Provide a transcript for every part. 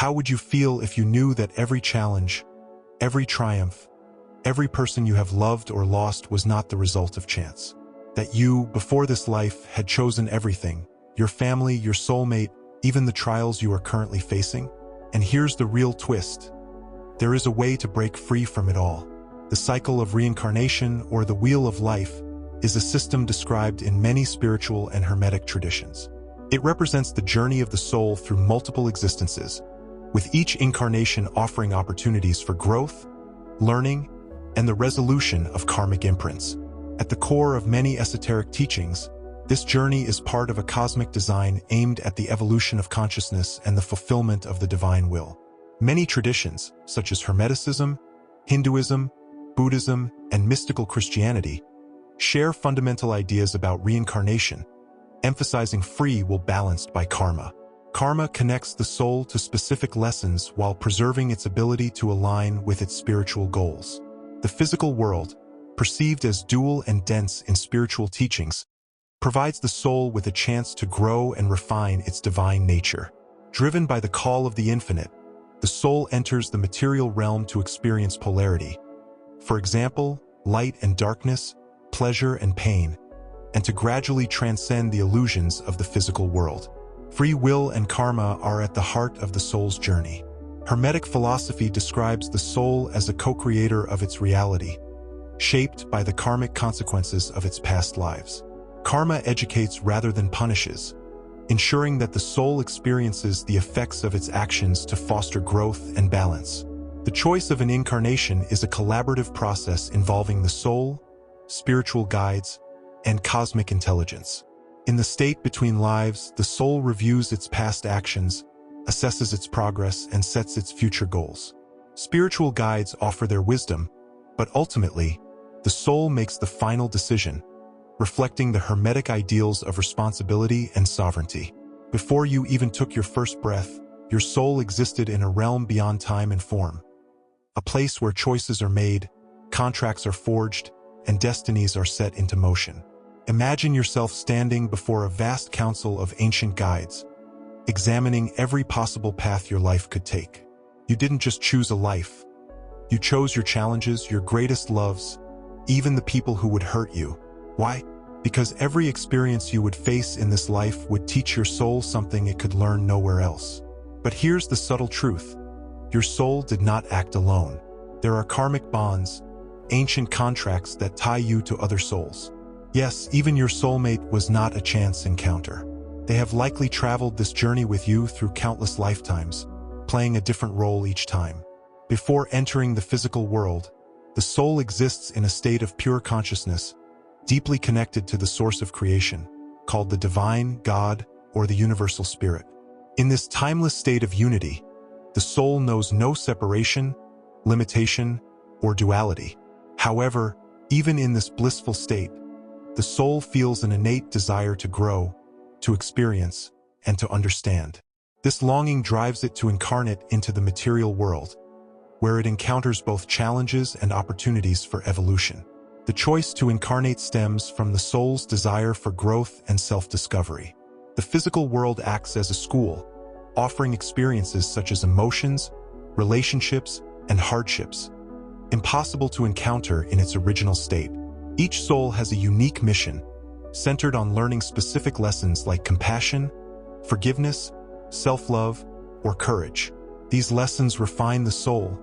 How would you feel if you knew that every challenge, every triumph, every person you have loved or lost was not the result of chance? That you, before this life, had chosen everything, your family, your soulmate, even the trials you are currently facing? And here's the real twist. There is a way to break free from it all. The cycle of reincarnation, or the wheel of life, is a system described in many spiritual and hermetic traditions. It represents the journey of the soul through multiple existences, with each incarnation offering opportunities for growth, learning, and the resolution of karmic imprints. At the core of many esoteric teachings, this journey is part of a cosmic design aimed at the evolution of consciousness and the fulfillment of the divine will. Many traditions, such as Hermeticism, Hinduism, Buddhism, and mystical Christianity, share fundamental ideas about reincarnation, emphasizing free will balanced by karma. Karma connects the soul to specific lessons while preserving its ability to align with its spiritual goals. The physical world, perceived as dual and dense in spiritual teachings, provides the soul with a chance to grow and refine its divine nature. Driven by the call of the infinite, the soul enters the material realm to experience polarity. For example, light and darkness, pleasure and pain, and to gradually transcend the illusions of the physical world. Free will and karma are at the heart of the soul's journey. Hermetic philosophy describes the soul as a co-creator of its reality, shaped by the karmic consequences of its past lives. Karma educates rather than punishes, ensuring that the soul experiences the effects of its actions to foster growth and balance. The choice of an incarnation is a collaborative process involving the soul, spiritual guides, and cosmic intelligence. In the state between lives, the soul reviews its past actions, assesses its progress, and sets its future goals. Spiritual guides offer their wisdom, but ultimately, the soul makes the final decision, reflecting the Hermetic ideals of responsibility and sovereignty. Before you even took your first breath, your soul existed in a realm beyond time and form, a place where choices are made, contracts are forged, and destinies are set into motion. Imagine yourself standing before a vast council of ancient guides, examining every possible path your life could take. You didn't just choose a life. You chose your challenges, your greatest loves, even the people who would hurt you. Why? Because every experience you would face in this life would teach your soul something it could learn nowhere else. But here's the subtle truth. Your soul did not act alone. There are karmic bonds, ancient contracts that tie you to other souls. Yes, even your soulmate was not a chance encounter. They have likely traveled this journey with you through countless lifetimes, playing a different role each time. Before entering the physical world, the soul exists in a state of pure consciousness, deeply connected to the source of creation, called the divine, God, or the universal spirit. In this timeless state of unity, the soul knows no separation, limitation, or duality. However, even in this blissful state, the soul feels an innate desire to grow, to experience, and to understand. This longing drives it to incarnate into the material world, where it encounters both challenges and opportunities for evolution. The choice to incarnate stems from the soul's desire for growth and self-discovery. The physical world acts as a school, offering experiences such as emotions, relationships, and hardships, impossible to encounter in its original state. Each soul has a unique mission, centered on learning specific lessons like compassion, forgiveness, self-love, or courage. These lessons refine the soul,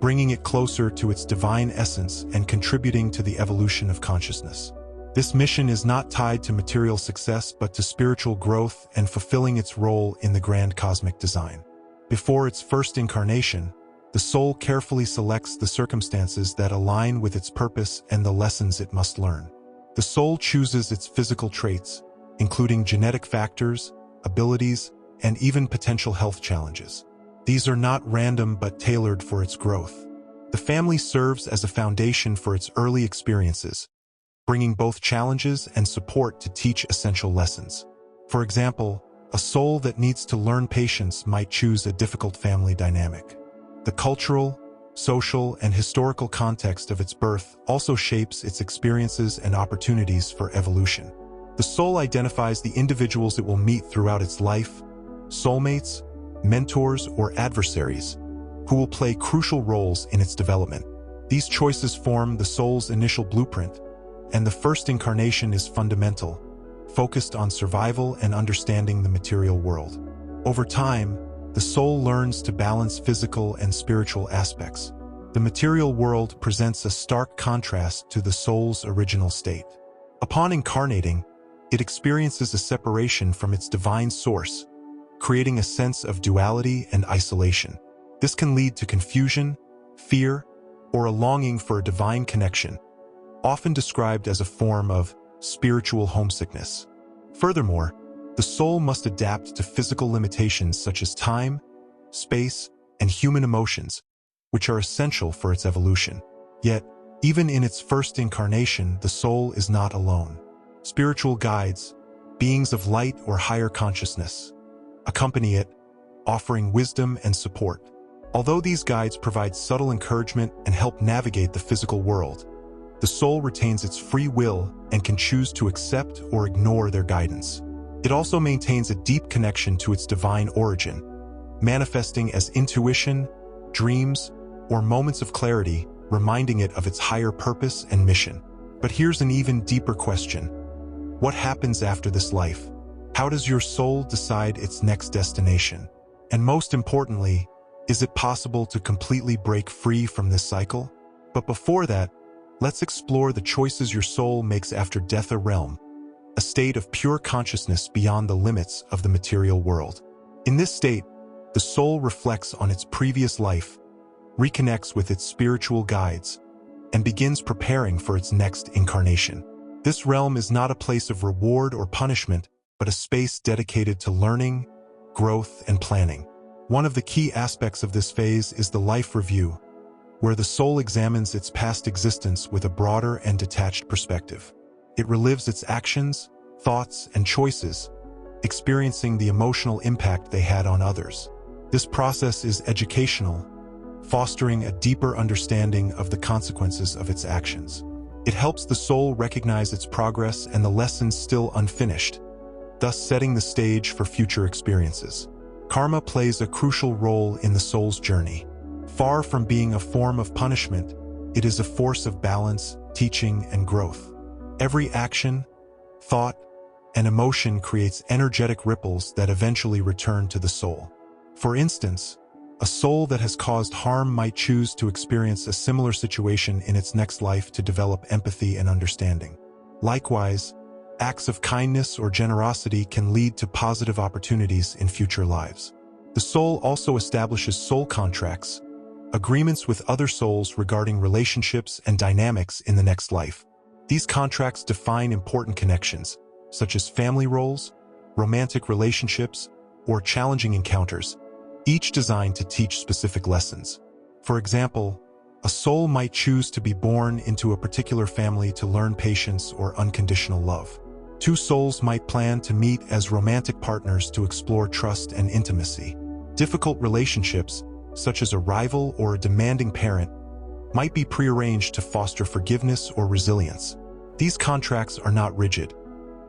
bringing it closer to its divine essence and contributing to the evolution of consciousness. This mission is not tied to material success but to spiritual growth and fulfilling its role in the grand cosmic design. Before its first incarnation, the soul carefully selects the circumstances that align with its purpose and the lessons it must learn. The soul chooses its physical traits, including genetic factors, abilities, and even potential health challenges. These are not random but tailored for its growth. The family serves as a foundation for its early experiences, bringing both challenges and support to teach essential lessons. For example, a soul that needs to learn patience might choose a difficult family dynamic. The cultural, social, and historical context of its birth also shapes its experiences and opportunities for evolution. The soul identifies the individuals it will meet throughout its life, soulmates, mentors, or adversaries, who will play crucial roles in its development. These choices form the soul's initial blueprint, and the first incarnation is fundamental, focused on survival and understanding the material world. Over time, the soul learns to balance physical and spiritual aspects. The material world presents a stark contrast to the soul's original state. Upon incarnating, it experiences a separation from its divine source, creating a sense of duality and isolation. This can lead to confusion, fear, or a longing for a divine connection, often described as a form of spiritual homesickness. Furthermore, the soul must adapt to physical limitations such as time, space, and human emotions, which are essential for its evolution. Yet, even in its first incarnation, the soul is not alone. Spiritual guides, beings of light or higher consciousness, accompany it, offering wisdom and support. Although these guides provide subtle encouragement and help navigate the physical world, the soul retains its free will and can choose to accept or ignore their guidance. It also maintains a deep connection to its divine origin, manifesting as intuition, dreams, or moments of clarity, reminding it of its higher purpose and mission. But here's an even deeper question. What happens after this life? How does your soul decide its next destination? And most importantly, is it possible to completely break free from this cycle? But before that, let's explore the choices your soul makes after death, a realm, a state of pure consciousness beyond the limits of the material world. In this state, the soul reflects on its previous life, reconnects with its spiritual guides, and begins preparing for its next incarnation. This realm is not a place of reward or punishment, but a space dedicated to learning, growth, and planning. One of the key aspects of this phase is the life review, where the soul examines its past existence with a broader and detached perspective. It relives its actions, thoughts, and choices, experiencing the emotional impact they had on others. This process is educational, fostering a deeper understanding of the consequences of its actions. It helps the soul recognize its progress and the lessons still unfinished, thus setting the stage for future experiences. Karma plays a crucial role in the soul's journey. Far from being a form of punishment, it is a force of balance, teaching, and growth. Every action, thought, and emotion creates energetic ripples that eventually return to the soul. For instance, a soul that has caused harm might choose to experience a similar situation in its next life to develop empathy and understanding. Likewise, acts of kindness or generosity can lead to positive opportunities in future lives. The soul also establishes soul contracts, agreements with other souls regarding relationships and dynamics in the next life. These contracts define important connections, such as family roles, romantic relationships, or challenging encounters, each designed to teach specific lessons. For example, a soul might choose to be born into a particular family to learn patience or unconditional love. Two souls might plan to meet as romantic partners to explore trust and intimacy. Difficult relationships, such as a rival or a demanding parent, might be prearranged to foster forgiveness or resilience. These contracts are not rigid.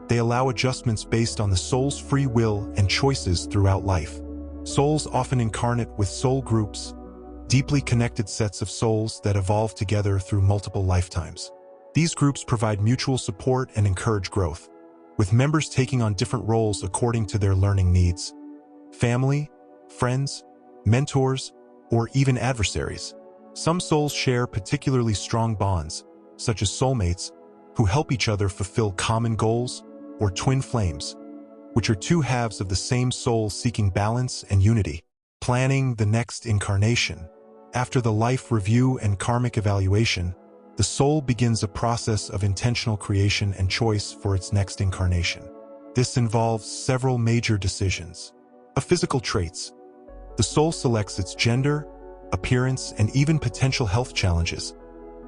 They allow adjustments based on the soul's free will and choices throughout life. Souls often incarnate with soul groups, deeply connected sets of souls that evolve together through multiple lifetimes. These groups provide mutual support and encourage growth, with members taking on different roles according to their learning needs. Family, friends, mentors, or even adversaries. Some souls share particularly strong bonds, such as soulmates, who help each other fulfill common goals, or twin flames, which are two halves of the same soul seeking balance and unity. Planning the next incarnation. After the life review and karmic evaluation, the soul begins a process of intentional creation and choice for its next incarnation. This involves several major decisions. Physical traits. The soul selects its gender, appearance, and even potential health challenges,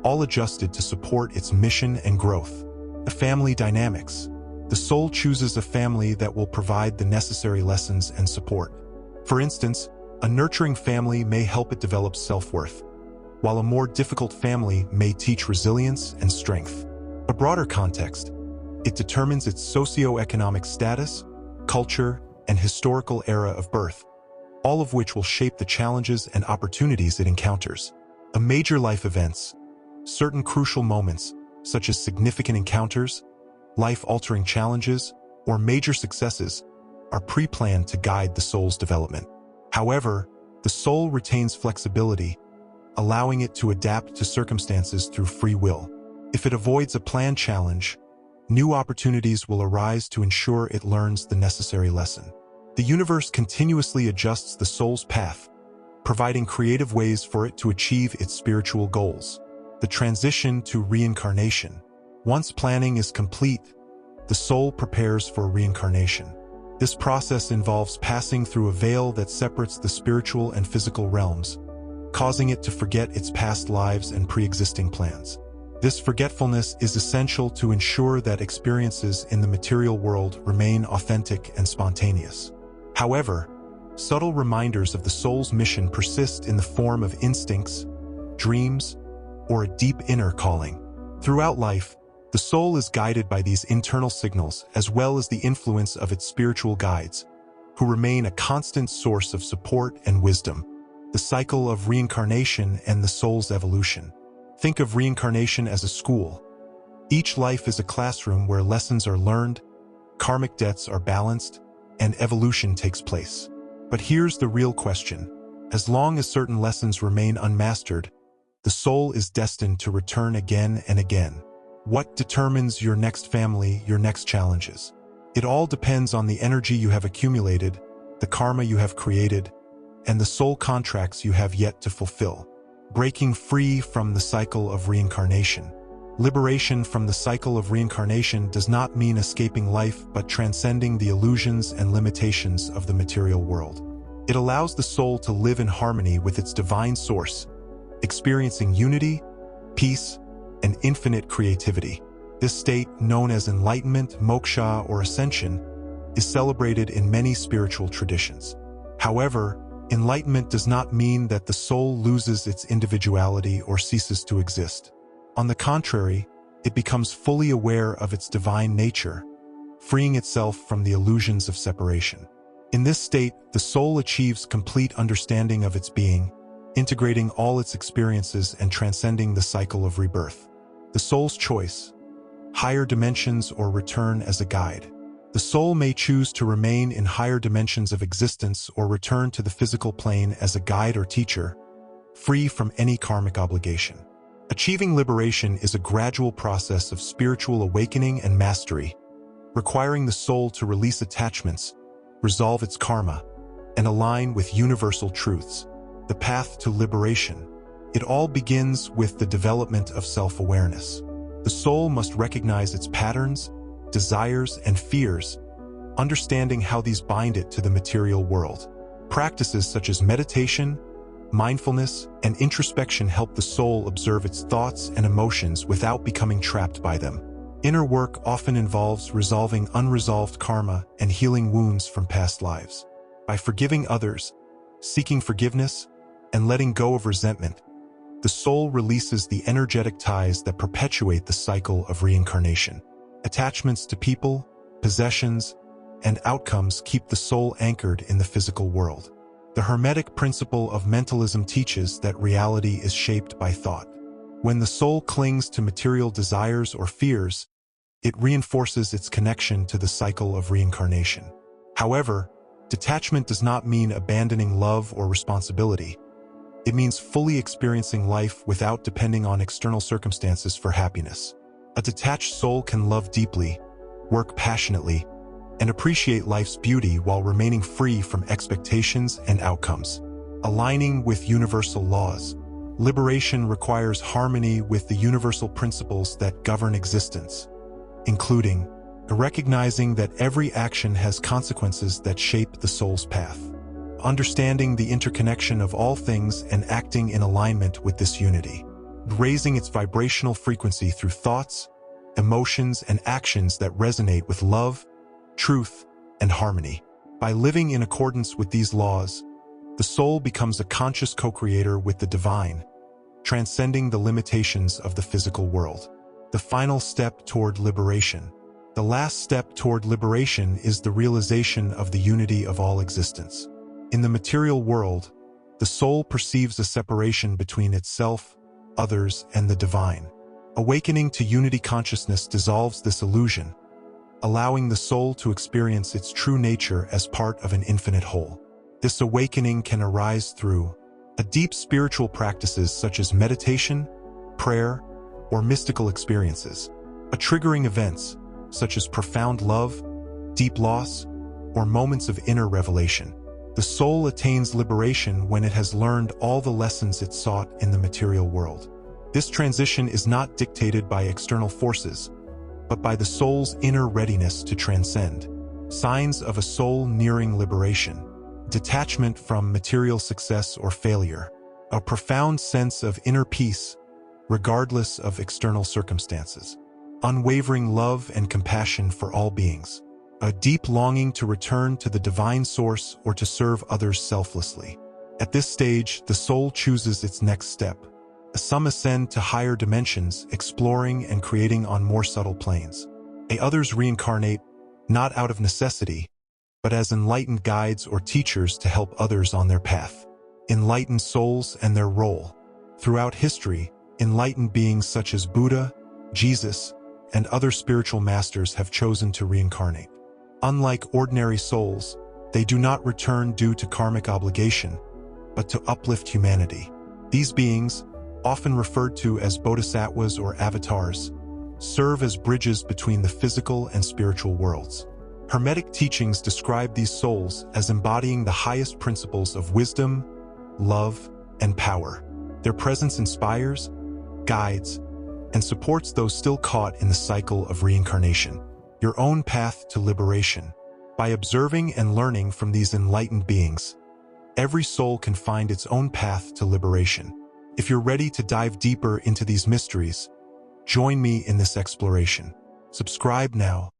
all adjusted to support its mission and growth. Family dynamics. The soul chooses a family that will provide the necessary lessons and support. For instance, a nurturing family may help it develop self-worth, while a more difficult family may teach resilience and strength. A broader context, it determines its socio-economic status, culture, and historical era of birth, all of which will shape the challenges and opportunities it encounters. Major life events, certain crucial moments, such as significant encounters, life-altering challenges, or major successes, are pre-planned to guide the soul's development. However, the soul retains flexibility, allowing it to adapt to circumstances through free will. If it avoids a planned challenge, new opportunities will arise to ensure it learns the necessary lesson. The universe continuously adjusts the soul's path, providing creative ways for it to achieve its spiritual goals. The transition to reincarnation. Once planning is complete, the soul prepares for reincarnation. This process involves passing through a veil that separates the spiritual and physical realms, causing it to forget its past lives and pre-existing plans. This forgetfulness is essential to ensure that experiences in the material world remain authentic and spontaneous. However, subtle reminders of the soul's mission persist in the form of instincts, dreams, or a deep inner calling. Throughout life, the soul is guided by these internal signals as well as the influence of its spiritual guides, who remain a constant source of support and wisdom. The cycle of reincarnation and the soul's evolution. Think of reincarnation as a school. Each life is a classroom where lessons are learned, karmic debts are balanced, and evolution takes place. But here's the real question. As long as certain lessons remain unmastered, the soul is destined to return again and again. What determines your next family, your next challenges? It all depends on the energy you have accumulated, the karma you have created, and the soul contracts you have yet to fulfill. Breaking free from the cycle of reincarnation. Liberation from the cycle of reincarnation does not mean escaping life but transcending the illusions and limitations of the material world. It allows the soul to live in harmony with its divine source, experiencing unity, peace, and infinite creativity. This state, known as enlightenment, moksha, or ascension, is celebrated in many spiritual traditions. However, enlightenment does not mean that the soul loses its individuality or ceases to exist. On the contrary, it becomes fully aware of its divine nature, freeing itself from the illusions of separation. In this state, the soul achieves complete understanding of its being, integrating all its experiences and transcending the cycle of rebirth. The soul's choice: higher dimensions or return as a guide. The soul may choose to remain in higher dimensions of existence or return to the physical plane as a guide or teacher, free from any karmic obligation. Achieving liberation is a gradual process of spiritual awakening and mastery, requiring the soul to release attachments, resolve its karma, and align with universal truths. The path to liberation. It all begins with the development of self-awareness. The soul must recognize its patterns, desires, and fears, understanding how these bind it to the material world. Practices such as meditation, mindfulness, and introspection help the soul observe its thoughts and emotions without becoming trapped by them. Inner work often involves resolving unresolved karma and healing wounds from past lives. By forgiving others, seeking forgiveness, and letting go of resentment, the soul releases the energetic ties that perpetuate the cycle of reincarnation. Attachments to people, possessions, and outcomes keep the soul anchored in the physical world. The Hermetic principle of mentalism teaches that reality is shaped by thought. When the soul clings to material desires or fears, it reinforces its connection to the cycle of reincarnation. However, detachment does not mean abandoning love or responsibility. It means fully experiencing life without depending on external circumstances for happiness. A detached soul can love deeply, work passionately, and appreciate life's beauty while remaining free from expectations and outcomes. Aligning with universal laws. Liberation requires harmony with the universal principles that govern existence, including recognizing that every action has consequences that shape the soul's path, understanding the interconnection of all things and acting in alignment with this unity, raising its vibrational frequency through thoughts, emotions, and actions that resonate with love, truth, and harmony. By living in accordance with these laws, the soul becomes a conscious co-creator with the divine, transcending the limitations of the physical world. The final step toward liberation. The last step toward liberation is the realization of the unity of all existence. In the material world, the soul perceives a separation between itself, others, and the divine. Awakening to unity consciousness dissolves this illusion, allowing the soul to experience its true nature as part of an infinite whole. This awakening can arise through deep spiritual practices such as meditation, prayer, or mystical experiences. Triggering events such as profound love, deep loss, or moments of inner revelation. The soul attains liberation when it has learned all the lessons it sought in the material world. This transition is not dictated by external forces, but by the soul's inner readiness to transcend. Signs of a soul nearing liberation: detachment from material success or failure, a profound sense of inner peace, regardless of external circumstances, unwavering love and compassion for all beings, a deep longing to return to the divine source or to serve others selflessly. At this stage, the soul chooses its next step. Some ascend to higher dimensions, exploring and creating on more subtle planes. Others reincarnate, not out of necessity, but as enlightened guides or teachers to help others on their path. Enlightened souls and their role. Throughout history, enlightened beings such as Buddha, Jesus, and other spiritual masters have chosen to reincarnate. Unlike ordinary souls, they do not return due to karmic obligation, but to uplift humanity. These beings, often referred to as bodhisattvas or avatars, serve as bridges between the physical and spiritual worlds. Hermetic teachings describe these souls as embodying the highest principles of wisdom, love, and power. Their presence inspires, guides, and supports those still caught in the cycle of reincarnation. Your own path to liberation. By observing and learning from these enlightened beings, every soul can find its own path to liberation. If you're ready to dive deeper into these mysteries, join me in this exploration. Subscribe now